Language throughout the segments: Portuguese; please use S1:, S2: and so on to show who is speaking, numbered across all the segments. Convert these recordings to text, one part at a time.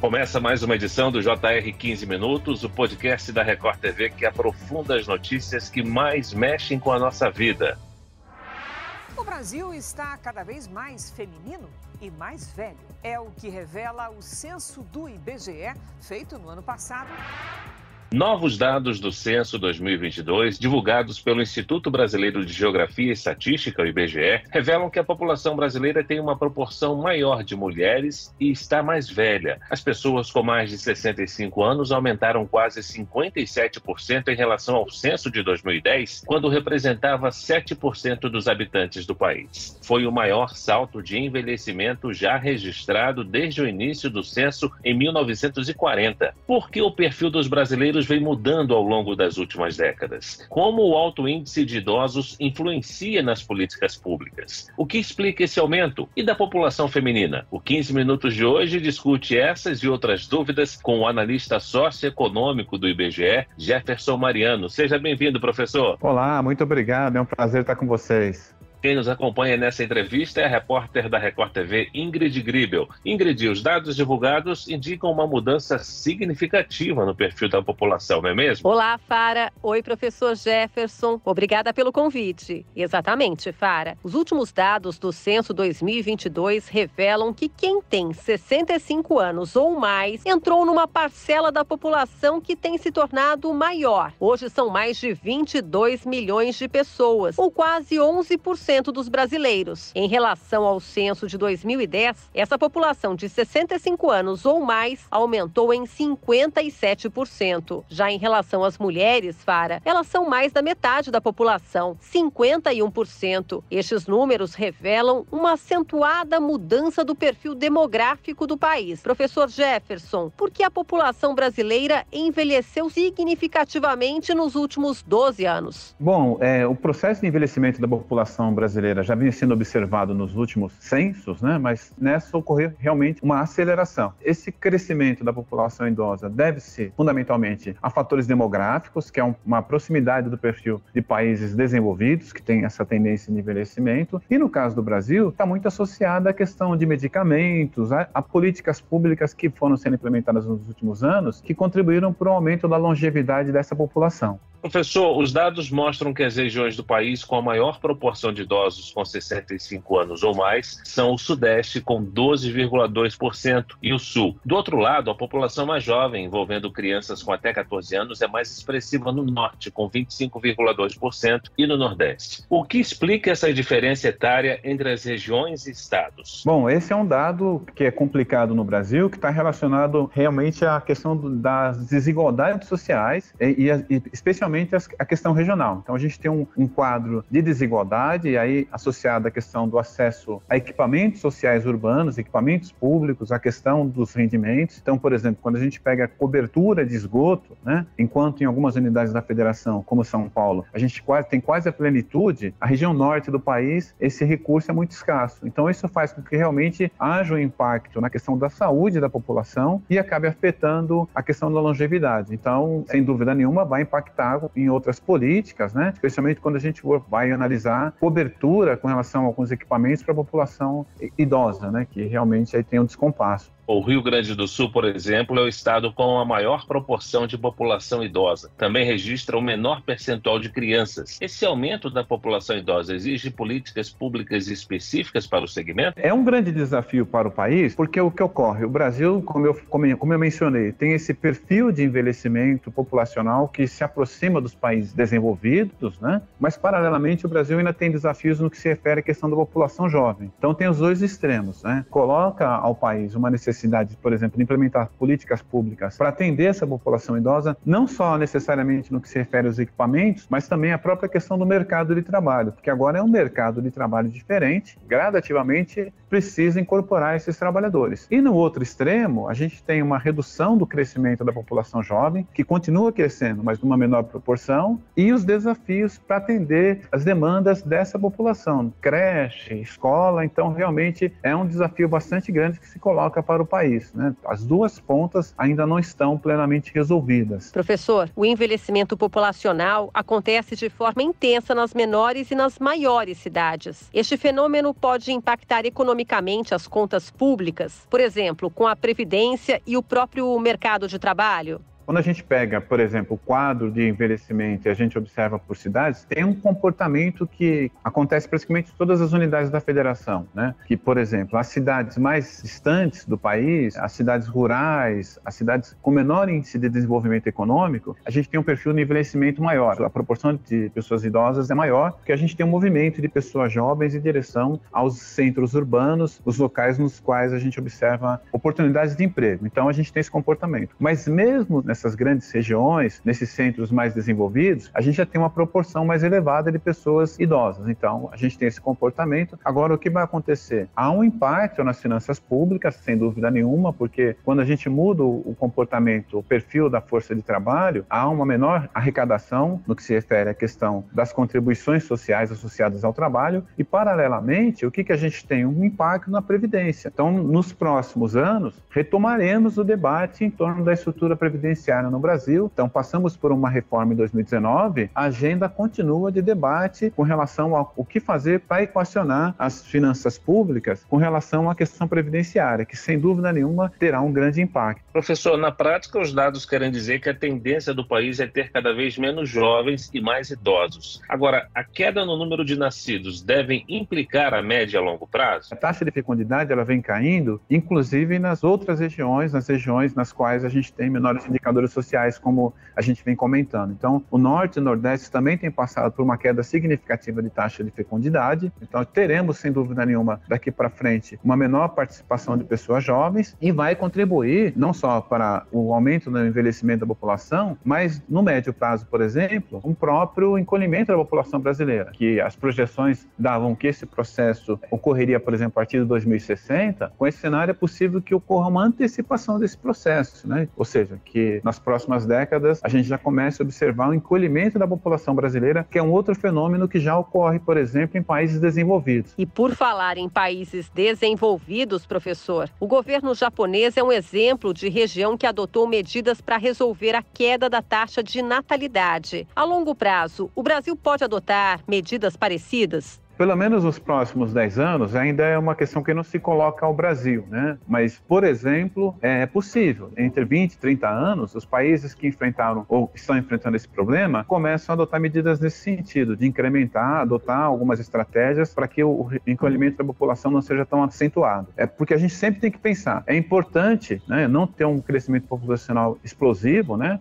S1: Começa mais uma edição do JR 15 Minutos, o podcast da Record TV que aprofunda as notícias que mais mexem com a nossa vida.
S2: O Brasil está cada vez mais feminino e mais velho. É o que revela o censo do IBGE, feito no ano passado.
S1: Novos dados do Censo 2022, divulgados pelo Instituto Brasileiro de Geografia e Estatística, o IBGE, revelam que a população brasileira tem uma proporção maior de mulheres e está mais velha. As pessoas com mais de 65 anos aumentaram quase 57% em relação ao censo de 2010, quando representava 7% dos habitantes do país. Foi o maior salto de envelhecimento já registrado desde o início do censo em 1940. Por que o perfil dos brasileiros vem mudando ao longo das últimas décadas? Como o alto índice de idosos influencia nas políticas públicas? O que explica esse aumento? E da população feminina? O 15 Minutos de hoje discute essas e outras dúvidas com o analista socioeconômico do IBGE, Jefferson Mariano. Seja bem-vindo, professor.
S3: Olá, muito obrigado. É um prazer estar com vocês.
S1: Quem nos acompanha nessa entrevista é a repórter da Record TV, Ingrid Gribel. Ingrid, os dados divulgados indicam uma mudança significativa no perfil da população, não é mesmo?
S4: Olá, Fara. Oi, professor Jefferson. Obrigada pelo convite. Exatamente, Fara. Os últimos dados do Censo 2022 revelam que quem tem 65 anos ou mais entrou numa parcela da população que tem se tornado maior. Hoje são mais de 22 milhões de pessoas, ou quase 11% dos brasileiros. Em relação ao censo de 2010, essa população de 65 anos ou mais aumentou em 57%. Já em relação às mulheres, Fara, elas são mais da metade da população, 51%. Estes números revelam uma acentuada mudança do perfil demográfico do país. Professor Jefferson, por que a população brasileira envelheceu significativamente nos últimos 12 anos?
S3: Bom, o processo de envelhecimento da população brasileira já vinha sendo observado nos últimos censos, né? Mas nessa ocorreu realmente uma aceleração. Esse crescimento da população idosa deve-se fundamentalmente a fatores demográficos, que é uma proximidade do perfil de países desenvolvidos, que tem essa tendência de envelhecimento, e no caso do Brasil, está muito associada à questão de medicamentos, a políticas públicas que foram sendo implementadas nos últimos anos, que contribuíram para o aumento da longevidade dessa população.
S1: Professor, os dados mostram que as regiões do país com a maior proporção de idosos com 65 anos ou mais são o Sudeste, com 12,2%, e o Sul. Do outro lado, a população mais jovem, envolvendo crianças com até 14 anos, é mais expressiva no Norte, com 25,2%, e no Nordeste. O que explica essa diferença etária entre as regiões e estados?
S3: Bom, esse é um dado que é complicado no Brasil, que está relacionado realmente à questão das desigualdades sociais e especialmente a questão regional. Então a gente tem um quadro de desigualdade, e aí associado à questão do acesso a equipamentos sociais urbanos, equipamentos públicos, a questão dos rendimentos. Então, por exemplo, quando a gente pega a cobertura de esgoto, né, enquanto em algumas unidades da federação, como São Paulo, a gente tem quase a plenitude, a região norte do país, esse recurso é muito escasso. Então isso faz com que realmente haja um impacto na questão da saúde da população e acabe afetando a questão da longevidade. Então, sem dúvida nenhuma, vai impactar em outras políticas, né? Especialmente quando a gente vai analisar cobertura com relação a alguns equipamentos para a população idosa, né? Que realmente aí tem um descompasso.
S1: O Rio Grande do Sul, por exemplo, é o estado com a maior proporção de população idosa. Também registra o menor percentual de crianças. Esse aumento da população idosa exige políticas públicas específicas para o segmento?
S3: É um grande desafio para o país, porque o que ocorre? O Brasil, como eu mencionei, tem esse perfil de envelhecimento populacional que se aproxima dos países desenvolvidos, né? Mas, paralelamente, o Brasil ainda tem desafios no que se refere à questão da população jovem. Então, tem os dois extremos, né? Coloca ao país uma necessidade, por exemplo, de implementar políticas públicas para atender essa população idosa, não só necessariamente no que se refere aos equipamentos, mas também a própria questão do mercado de trabalho, porque agora é um mercado de trabalho diferente, gradativamente precisa incorporar esses trabalhadores. E no outro extremo, a gente tem uma redução do crescimento da população jovem, que continua crescendo, mas numa menor proporção, e os desafios para atender as demandas dessa população, creche, escola. Então realmente é um desafio bastante grande que se coloca para o o país, né? As duas pontas ainda não estão plenamente resolvidas.
S4: Professor, o envelhecimento populacional acontece de forma intensa nas menores e nas maiores cidades. Este fenômeno pode impactar economicamente as contas públicas, por exemplo, com a Previdência e o próprio mercado de trabalho?
S3: Quando a gente pega, por exemplo, o quadro de envelhecimento e a gente observa por cidades, tem um comportamento que acontece praticamente em todas as unidades da federação, né? Que, por exemplo, as cidades mais distantes do país, as cidades rurais, as cidades com menor índice de desenvolvimento econômico, a gente tem um perfil de envelhecimento maior. A proporção de pessoas idosas é maior, porque a gente tem um movimento de pessoas jovens em direção aos centros urbanos, os locais nos quais a gente observa oportunidades de emprego. Então, a gente tem esse comportamento. Mas mesmo nessas grandes regiões, nesses centros mais desenvolvidos, a gente já tem uma proporção mais elevada de pessoas idosas. Então, a gente tem esse comportamento. Agora, o que vai acontecer? Há um impacto nas finanças públicas, sem dúvida nenhuma, porque quando a gente muda o comportamento, o perfil da força de trabalho, há uma menor arrecadação no que se refere à questão das contribuições sociais associadas ao trabalho e, paralelamente, o que a gente tem? Um impacto na Previdência. Então, nos próximos anos, retomaremos o debate em torno da estrutura previdenciária no Brasil. Então, passamos por uma reforma em 2019, a agenda continua de debate com relação ao que fazer para equacionar as finanças públicas com relação à questão previdenciária, que sem dúvida nenhuma terá um grande impacto.
S1: Professor, na prática, os dados querem dizer que a tendência do país é ter cada vez menos jovens e mais idosos. Agora, a queda no número de nascidos deve implicar a médio e a longo prazo?
S3: A taxa de fecundidade ela vem caindo, inclusive nas outras regiões, nas regiões nas quais a gente tem menores indicadores sociais, como a gente vem comentando. Então, o Norte e o Nordeste também têm passado por uma queda significativa de taxa de fecundidade. Então, teremos, sem dúvida nenhuma, daqui para frente, uma menor participação de pessoas jovens e vai contribuir não só para o aumento do envelhecimento da população, mas no médio prazo, por exemplo, um próprio encolhimento da população brasileira, que as projeções davam que esse processo ocorreria, por exemplo, a partir de 2060. Com esse cenário é possível que ocorra uma antecipação desse processo, né? Ou seja, que nas próximas décadas a gente já começa a observar o encolhimento da população brasileira, que é um outro fenômeno que já ocorre, por exemplo, em países desenvolvidos.
S4: E por falar em países desenvolvidos, professor, o governo japonês é um exemplo de região que adotou medidas para resolver a queda da taxa de natalidade. A longo prazo, o Brasil pode adotar medidas parecidas?
S3: Pelo menos nos próximos 10 anos, ainda é uma questão que não se coloca ao Brasil, né? Mas, por exemplo, é possível. Entre 20 e 30 anos, os países que enfrentaram ou estão enfrentando esse problema começam a adotar medidas nesse sentido, de incrementar, adotar algumas estratégias para que o encolhimento da população não seja tão acentuado. É porque a gente sempre tem que pensar, é importante, né, não ter um crescimento populacional explosivo, né,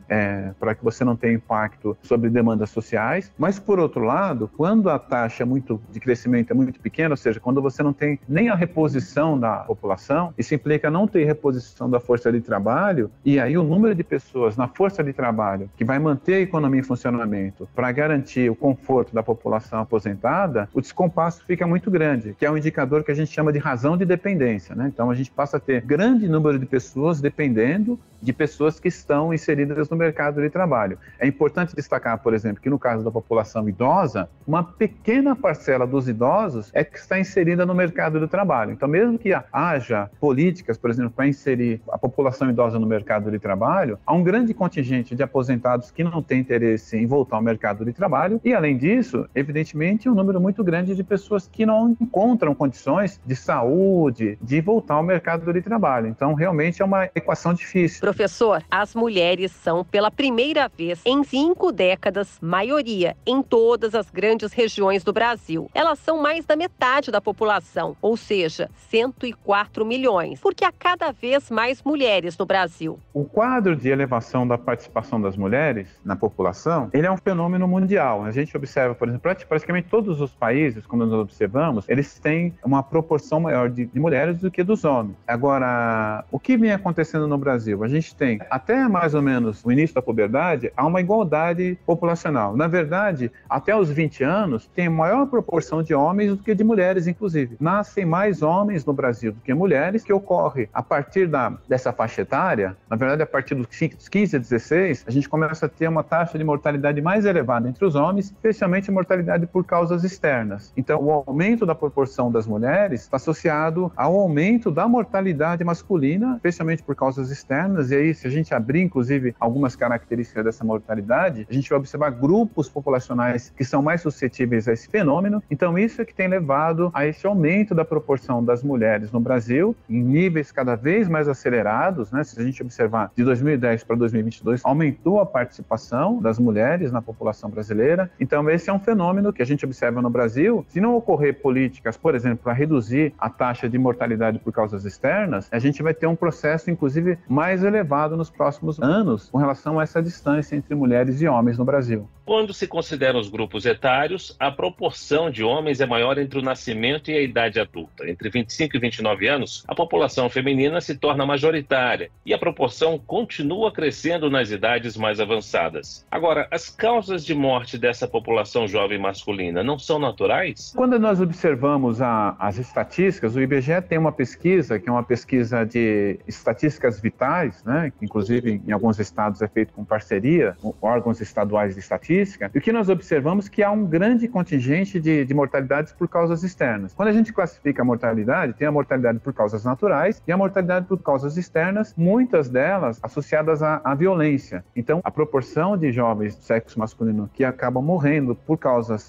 S3: para que você não tenha impacto sobre demandas sociais, mas, por outro lado, quando a taxa de crescimento é muito pequeno, ou seja, quando você não tem nem a reposição da população, isso implica não ter reposição da força de trabalho, e aí o número de pessoas na força de trabalho que vai manter a economia em funcionamento para garantir o conforto da população aposentada, o descompasso fica muito grande, que é um indicador que a gente chama de razão de dependência, né? Então a gente passa a ter grande número de pessoas dependendo de pessoas que estão inseridas no mercado de trabalho. É importante destacar, por exemplo, que no caso da população idosa, uma pequena parcela dos idosos é que está inserida no mercado de trabalho. Então, mesmo que haja políticas, por exemplo, para inserir a população idosa no mercado de trabalho, há um grande contingente de aposentados que não tem interesse em voltar ao mercado de trabalho e, além disso, evidentemente, um número muito grande de pessoas que não encontram condições de saúde, de voltar ao mercado de trabalho. Então, realmente é uma equação difícil.
S4: Professor, as mulheres são, pela primeira vez em 5 décadas, maioria em todas as grandes regiões do Brasil. Elas são mais da metade da população, ou seja, 104 milhões, porque há cada vez mais mulheres no Brasil.
S3: O quadro de elevação da participação das mulheres na população, ele é um fenômeno mundial. A gente observa, por exemplo, praticamente todos os países, como nós observamos, eles têm uma proporção maior de mulheres do que dos homens. Agora, o que vem acontecendo no Brasil? A gente tem, até mais ou menos o início da puberdade, há uma igualdade populacional. Na verdade, até os 20 anos, tem maior proporção proporção de homens do que de mulheres, inclusive. Nascem mais homens no Brasil do que mulheres, que ocorre a partir dessa faixa etária. Na verdade, a partir dos 15 a 16, a gente começa a ter uma taxa de mortalidade mais elevada entre os homens, especialmente mortalidade por causas externas. Então, o aumento da proporção das mulheres está associado ao aumento da mortalidade masculina, especialmente por causas externas. E aí, se a gente abrir, inclusive, algumas características dessa mortalidade, a gente vai observar grupos populacionais que são mais suscetíveis a esse fenômeno. Então, isso é que tem levado a esse aumento da proporção das mulheres no Brasil, em níveis cada vez mais acelerados, né? Se a gente observar de 2010 para 2022, aumentou a participação das mulheres na população brasileira. Então, esse é um fenômeno que a gente observa no Brasil. Se não ocorrer políticas, por exemplo, para reduzir a taxa de mortalidade por causas externas, a gente vai ter um processo, inclusive, mais elevado nos próximos anos com relação a essa distância entre mulheres e homens no Brasil.
S1: Quando se consideram os grupos etários, a proporção de homens é maior entre o nascimento e a idade adulta. Entre 25 e 29 anos, a população feminina se torna majoritária e a proporção continua crescendo nas idades mais avançadas. Agora, as causas de morte dessa população jovem masculina não são naturais?
S3: Quando nós observamos as estatísticas, o IBGE tem uma pesquisa, que é uma pesquisa de estatísticas vitais, né? Que inclusive em alguns estados é feito com parceria com órgãos estaduais de estatística. E o que nós observamos é que há um grande contingente de mortalidades por causas externas. Quando a gente classifica a mortalidade, tem a mortalidade por causas naturais e a mortalidade por causas externas, muitas delas associadas à violência. Então, a proporção de jovens do sexo masculino que acabam morrendo por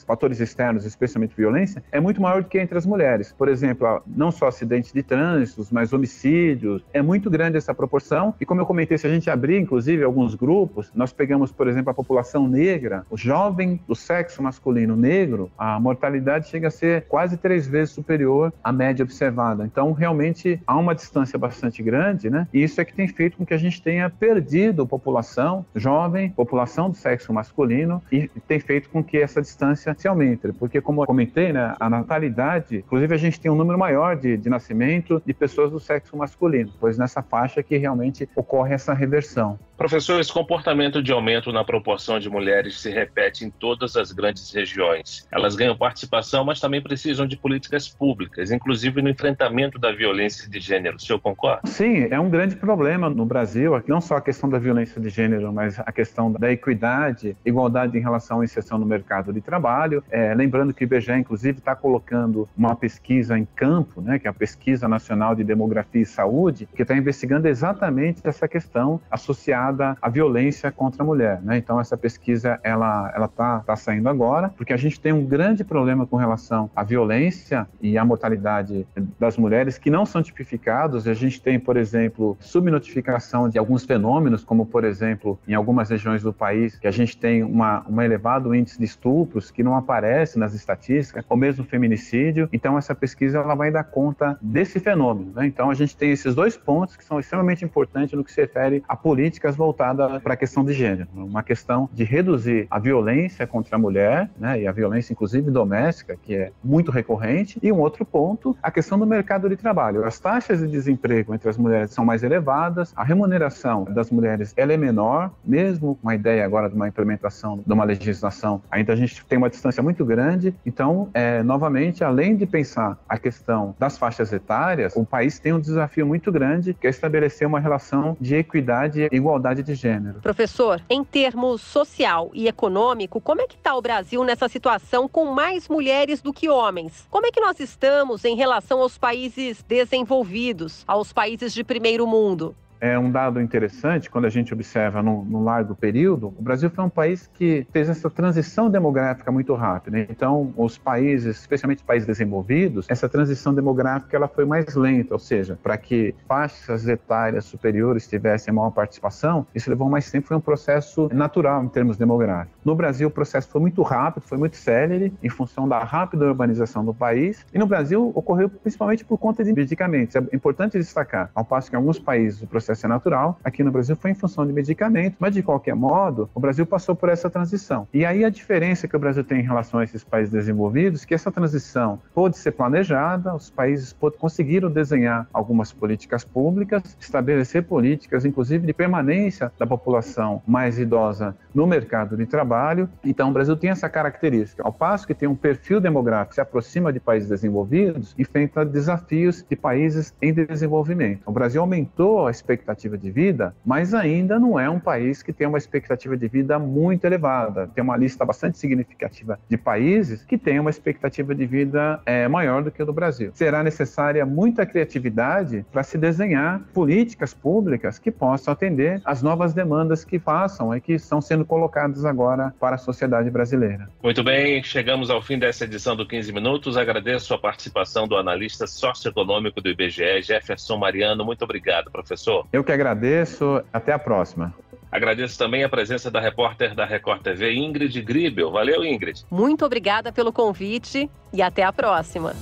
S3: fatores externos, especialmente violência, é muito maior do que entre as mulheres. Por exemplo, não só acidentes de trânsito, mas homicídios. É muito grande essa proporção. E como eu comentei, se a gente abrir, inclusive, alguns grupos, nós pegamos, por exemplo, a população negra, o jovem do sexo masculino negro, a mortalidade chega a ser quase 3 vezes superior à média observada. Então, realmente, há uma distância bastante grande, né? E isso é que tem feito com que a gente tenha perdido população jovem, população do sexo masculino, e tem feito com que essa distância se aumente. Porque, como eu comentei, né, a natalidade, inclusive a gente tem um número maior de nascimento de pessoas do sexo masculino, pois nessa faixa que realmente ocorre essa reversão.
S1: Professor, esse comportamento de aumento na proporção de mulheres se repete em todas as grandes regiões. Elas ganham participação, mas também precisam de políticas públicas, inclusive no enfrentamento da violência de gênero. O senhor concorda?
S3: Sim, é um grande problema no Brasil, não só a questão da violência de gênero, mas a questão da equidade, igualdade em relação à inserção no mercado de trabalho. Lembrando que o IBGE, inclusive, está colocando uma pesquisa em campo, né, que é a Pesquisa Nacional de Demografia e Saúde, que está investigando exatamente essa questão associada à violência contra a mulher, né? Então, essa pesquisa, ela tá saindo agora, porque a gente tem um grande problema com relação à violência e à mortalidade das mulheres que não são tipificados. A gente tem, por exemplo, subnotificação de alguns fenômenos, como, por exemplo, em algumas regiões do país, que a gente tem um elevado índice de estupros que não aparece nas estatísticas, ou mesmo feminicídio. Então, essa pesquisa ela vai dar conta desse fenômeno, né? Então, a gente tem esses 2 pontos que são extremamente importantes no que se refere a políticas voltadas para a questão de gênero. Uma questão de reduzir a violência contra a mulher, né? E a violência, inclusive, doméstica, que é muito recorrente. E um outro ponto, a questão do mercado de trabalho. As taxas de desemprego entre as mulheres são mais elevadas, a remuneração das mulheres ela é menor, mesmo com a ideia agora de uma implementação de uma legislação, ainda a gente tem uma distância muito grande. Então, novamente, além de pensar a questão das faixas etárias, o país tem um desafio muito grande, que é estabelecer uma relação de equidade e igualdade de gênero.
S4: Professor, em termos social e econômico, como é que está o Brasil nessa situação com mais mulheres do que homens? Como é que nós estamos em relação aos países desenvolvidos, aos países de primeiro mundo?
S3: É um dado interessante, quando a gente observa num largo período, o Brasil foi um país que fez essa transição demográfica muito rápida. Então, os países, especialmente os países desenvolvidos, essa transição demográfica ela foi mais lenta, ou seja, para que faixas etárias superiores tivessem maior participação, isso levou mais tempo, foi um processo natural em termos demográficos. No Brasil, o processo foi muito rápido, foi muito célere, em função da rápida urbanização do país, e no Brasil ocorreu principalmente por conta de medicamentos. É importante destacar, ao passo que em alguns países o processo processo é natural. Aqui no Brasil foi em função de medicamento, mas de qualquer modo, o Brasil passou por essa transição. E aí a diferença que o Brasil tem em relação a esses países desenvolvidos, que essa transição pôde ser planejada, os países conseguiram desenhar algumas políticas públicas, estabelecer políticas, inclusive de permanência da população mais idosa no mercado de trabalho. Então o Brasil tem essa característica. Ao passo que tem um perfil demográfico que se aproxima de países desenvolvidos, enfrenta desafios de países em desenvolvimento. O Brasil aumentou a expectativa de vida, mas ainda não é um país que tem uma expectativa de vida muito elevada. Tem uma lista bastante significativa de países que têm uma expectativa de vida maior do que a do Brasil. Será necessária muita criatividade para se desenhar políticas públicas que possam atender às novas demandas que façam e que estão sendo colocadas agora para a sociedade brasileira.
S1: Muito bem, chegamos ao fim dessa edição do 15 Minutos. Agradeço a participação do analista socioeconômico do IBGE, Jefferson Mariano. Muito obrigado, professor.
S3: Eu que agradeço. Até a próxima.
S1: Agradeço também a presença da repórter da Record TV, Ingrid Gribel. Valeu, Ingrid.
S4: Muito obrigada pelo convite e até a próxima.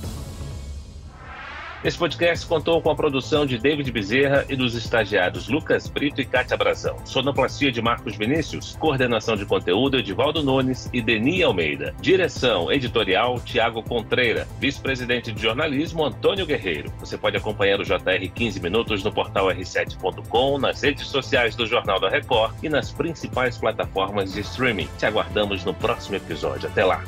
S1: Esse podcast contou com a produção de David Bezerra e dos estagiários Lucas Brito e Kátia Brazão. Sonoplastia de Marcos Vinícius, coordenação de conteúdo Edivaldo Nunes e Deni Almeida. Direção editorial Tiago Contreira. Vice-presidente de jornalismo Antônio Guerreiro. Você pode acompanhar o JR 15 Minutos no portal r7.com, nas redes sociais do Jornal da Record e nas principais plataformas de streaming. Te aguardamos no próximo episódio. Até lá!